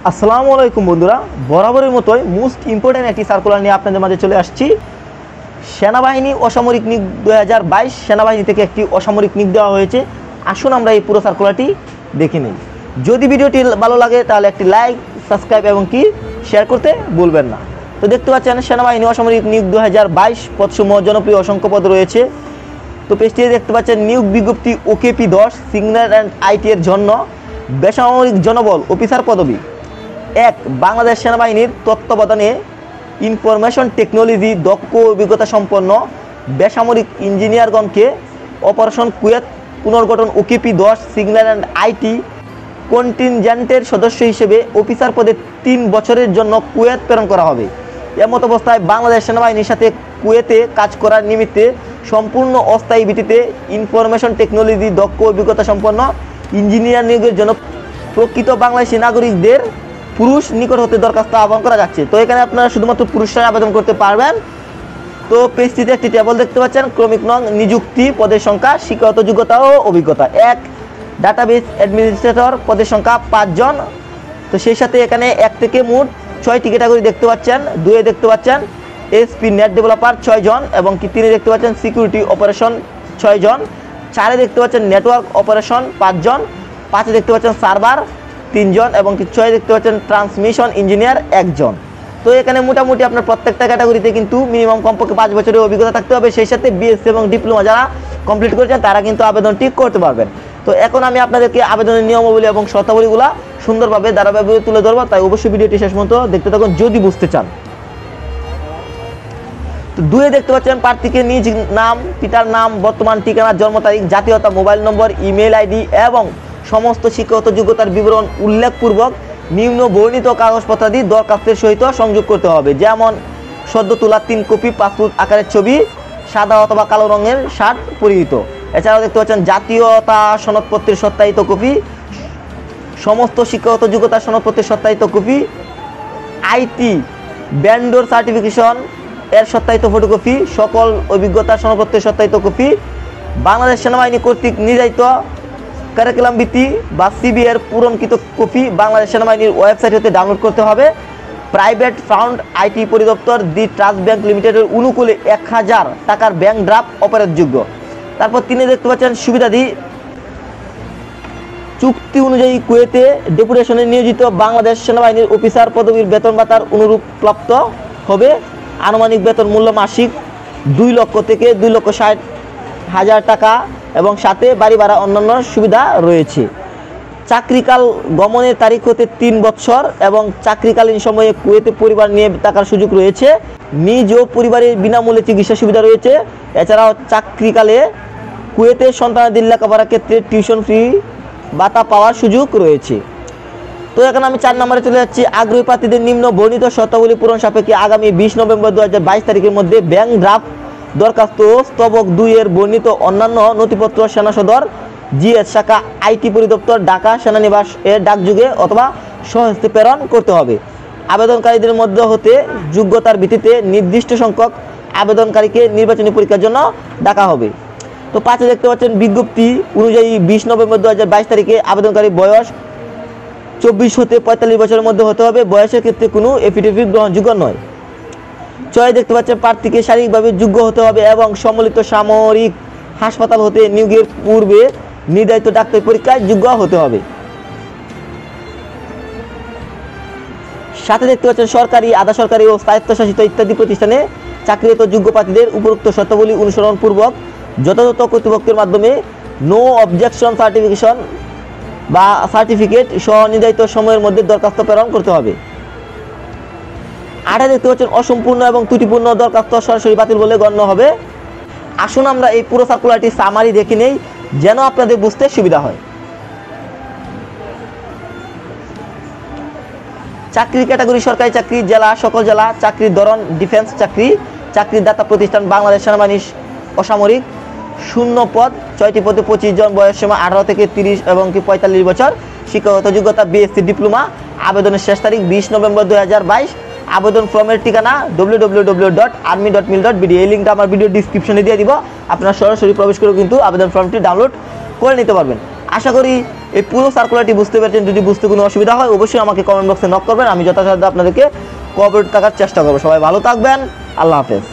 আসসালামু আলাইকুম বন্ধুরা, বরাবরের মতোই মোস্ট ইম্পর্টেন্ট একটি সার্কুলার নিয়ে আপনাদের মাঝে চলে আসছি। সেনাবাহিনী অসামরিক নিয়োগ 2022 সেনাবাহিনী থেকে একটি অসামরিক নিয়োগ দেওয়া হয়েছে। আসুন আমরা এই পুরো সার্কুলারটি দেখে নিই। যদি ভিডিওটি ভালো লাগে তাহলে একটি লাইক, সাবস্ক্রাইব এবং শেয়ার করতে ভুলবেন না। তো দেখতে পাচ্ছেন সেনাবাহিনী অসামরিক নিয়োগ 2022 পদসমূহ জনপ্রিয় অসংখ্য পদ রয়েছে। তো পেজটিতে দেখতে পাচ্ছেন নিয়োগ বিজ্ঞপ্তি ওকেপি 10 সিগন্যাল অ্যান্ড আইটি এর জন্য বেসামরিক জনবল অফিসার পদবি। 1. বাংলাদেশ সেনাবাহিনীর তত্ত্বাবধানে ইনফরমেশন টেকনোলজি দক্ষ অভিজ্ঞতা সম্পন্ন বেসামরিক ইঞ্জিনিয়ারগণকে অপারেশন কুয়েত পুনর্গঠন ওকেপি 10 সিগন্যাল অ্যান্ড আইটি কন্টিনজেন্টের সদস্য হিসেবে অফিসার পদে 3 বছরের জন্য কুয়েত প্রেরণ করা হবে। এমত অবস্থায় বাংলাদেশ সেনাবাহিনীর সাথে কুয়েতে কাজ করার নিমিত্তে সম্পূর্ণ অস্থায়ী ভিত্তিতে ইনফরমেশন টেকনোলজি দক্ষ অভিজ্ঞতা সম্পন্ন ইঞ্জিনিয়ার নিয়োগের জন্য প্রকৃত বাংলাদেশি নাগরিকদের পুরুষ নিকট হতে দরখাস্ত আহ্বান করা যাচ্ছে। তো এখানে আপনারা শুধুমাত্র পুরুষরাই আবেদন করতে পারবেন। তো পেজটিতে একটি টেবল দেখতে পাচ্ছেন। ক্রমিক নং নিযুক্তি পদের সংখ্যা, শিক্ষাগত যোগ্যতা ও অভিজ্ঞতা। 1. ডাটাবেস অ্যাডমিনিস্ট্রেটর পদের সংখ্যা 5 জন। তো সেই সাথে এখানে 1 থেকে মোট 6টি ক্যাটাগরি দেখতে পাচ্ছেন। 2 এ দেখতে পাচ্ছেন এসপি নেট ডেভেলপার 6 জন এবং 3 এ দেখতে পাচ্ছেন সিকিউরিটি অপারেশন 6 জন। 4 এ দেখতে পাচ্ছেন নেটওয়ার্ক অপারেশন 5 জন। 5 এ দেখতে পাচ্ছেন সার্ভার 3 জন এবং 6 দেখতে পাচ্ছেন ট্রান্সমিশন ইঞ্জিনিয়ার 1 জন। তো এখানে মোটামুটি আপনার প্রত্যেকটা ক্যাটাগরিতে কিন্তু মিনিমাম কমপক্ষে 5 বছরের অভিজ্ঞতা থাকতে হবে। সেই সাথে বিএসসি এবং ডিপ্লোমা যারা কমপ্লিট করেছেন তারা কিন্তু আবেদনটি করতে পারবেন। তো এখন আমি আপনাদেরকে আবেদনের নিয়মাবলী এবং শর্তাবলীগুলো সুন্দরভাবে ধারাবাহিকভাবে তুলে ধরবো, তাই অবশ্যই ভিডিওটি শেষ পর্যন্ত দেখতে থাকুন যদি বুঝতে চান। তো 2 এ দেখতে পাচ্ছেন প্রার্থীকে নিজ নাম, পিতার নাম, বর্তমান ঠিকানা, জন্ম তারিখ, জাতীয়তা, মোবাইল নম্বর, ইমেল আইডি এবং সমস্ত শিক্ষাগত যোগ্যতার বিবরণ উল্লেখপূর্বক নিম্ন বর্ণিত কাগজপত্রাদি দরখাস্তের সহিত সংযোগ করতে হবে। যেমন সদ্য তোলা 3 কপি পাসপোর্ট আকারের ছবি, সাদা অথবা কালো রঙের শার্ট পরিহিত। এছাড়াও দেখতে পাচ্ছেন জাতীয়তা সনদপত্রের সত্যায়িত কপি, সমস্ত শিক্ষাগত যোগ্যতার সনদপত্রের সত্যায়িত কপি, আইটি ব্যান্ডর সার্টিফিকেশন এর সত্যায়িত ফটোকপি, সকল অভিজ্ঞতার সনদপত্রের সত্যায়িত কপি, বাংলাদেশ সেনাবাহিনী কর্তৃক নির্ধারিত কারিকুলাম ভিত্তি বা সিবি এর পূরণকৃত কপি বাংলাদেশ সেনাবাহিনীর ওয়েবসাইট হতে ডাউনলোড করতে হবে। প্রাইভেট ফান্ড আইটি পরিদপ্তর দি ট্রাস্ট ব্যাংক লিমিটেডের অনুকূলে 1000 টাকার ব্যাংক ড্রাফট অপারেটযোগ্য। তারপর 3 দেখতে পাচ্ছেন সুবিধাদি চুক্তি অনুযায়ী কুয়েতে ডেপুটেশনে নিয়োজিত বাংলাদেশ সেনাবাহিনীর অফিসার পদবীর বেতন ভাতার অনুরূপ প্রাপ্ত হবে। আনুমানিক বেতন মূল্য মাসিক 2 লক্ষ থেকে 2,60,000 টাকা এবং সাথে বাড়ি ভাড়া অন্যান্য সুবিধা রয়েছে। চাকরিকাল গমনের তারিখ হতে 3 বছর এবং চাকরিকালীন সময়ে কুয়েতে পরিবার নিয়ে থাকার সুযোগ রয়েছে। নিজ ও পরিবারের বিনামূল্যে চিকিৎসা সুবিধা রয়েছে। এছাড়াও চাকরিকালে কুয়েতে সন্তানাদের লেখাপড়ার ক্ষেত্রে টিউশন ফি ভাতা পাওয়ার সুযোগ রয়েছে। তো এখন আমি 4 নম্বরে চলে যাচ্ছি। আগ্রহী প্রার্থীদের নিম্ন বর্ণিত শর্তাবলী পূরণ সাপেক্ষে আগামী 20 নভেম্বর 2022 তারিখের মধ্যে ব্যাংক ড্রাফট দরখাস্ত স্তবক 2 এর বর্ণিত অন্যান্য নথিপত্র সেনা সদর জিএস শাখা আইটি পরিদপ্তর ঢাকা সেনানিবাস এর ডাকযোগে অথবা স্বহস্তে প্রেরণ করতে হবে। আবেদনকারীদের মধ্যে হতে যোগ্যতার ভিত্তিতে নির্দিষ্ট সংখ্যক আবেদনকারীকে নির্বাচনী পরীক্ষার জন্য ডাকা হবে। তো 5 দেখতে পাচ্ছেন বিজ্ঞপ্তি অনুযায়ী 20 নভেম্বর 2022 তারিখে আবেদনকারী বয়স 24 হতে 45 বছরের মধ্যে হতে হবে। বয়সের ক্ষেত্রে কোনো এফিডেভিট গ্রহণযোগ্য নয়। 6 দেখতে পাচ্ছেন প্রার্থীকে শারীরিকভাবে যোগ্য হতে হবে এবং সম্মিলিত সামরিক হাসপাতাল হতে নিয়োগের পূর্বে নির্ধারিত ডাক্তারি পরীক্ষায় যোগ্য হতে হবে। 7 দেখতে পাচ্ছেন সরকারি, আধা সরকারি ও স্বায়ত্তশাসিত ইত্যাদি প্রতিষ্ঠানে চাকরিরত যোগ্য প্রার্থীদের উপরোক্ত শর্তাবলী অনুসরণ পূর্বক যথাযথ কর্তৃপক্ষের মাধ্যমে নো অবজেকশন সার্টিফিকেশন বা সার্টিফিকেট সহ নির্ধারিত সময়ের মধ্যে দরখাস্ত প্রেরণ করতে হবে। 8 দেখতে পাচ্ছেন অসম্পূর্ণ এবং ত্রুটিপূর্ণ দরখাস্ত সরাসরি বাতিল বলে গণ্য হবে। আসুন আমরা এই পুরো সার্কুলারটি সামারি দেখে নেই যেন আপনাদের বুঝতে সুবিধা হয়। চাকরির ক্যাটাগরি সরকারি চাকরি, জেলা সকল জেলা, চাকরির ধরন ডিফেন্স চাকরি, চাকরির দাতা প্রতিষ্ঠান বাংলাদেশ সেনাবাহিনী অসামরিক, শূন্য পদ 6টি পদে 25 জন, বয়স সীমা 18 থেকে 30 এবং 45 বছর, শিক্ষাগত যোগ্যতা বিএসসি ডিপ্লোমা। আবেদনের শেষ তারিখ 20 নভেম্বর 2022। আবেদন ফর্মের ঠিকানা www.army.mil.bd। এই লিঙ্কটা আমার ভিডিও ডিসক্রিপশনে দিয়ে দিব, আপনারা সরাসরি প্রবেশ করে কিন্তু আবেদন ফর্মটি ডাউনলোড করে নিতে পারবেন। আশা করি এই পুরো সার্কুলারটি বুঝতে পেরেছেন। যদি বুঝতে কোনো অসুবিধা হয় অবশ্যই আমাকে কমেন্ট বক্সে নক করবেন, আমি যথাসাধ্য আপনাদেরকে কোঅপারেট থাকার চেষ্টা করবো। সবাই ভালো থাকবেন, আল্লাহ হাফেজ।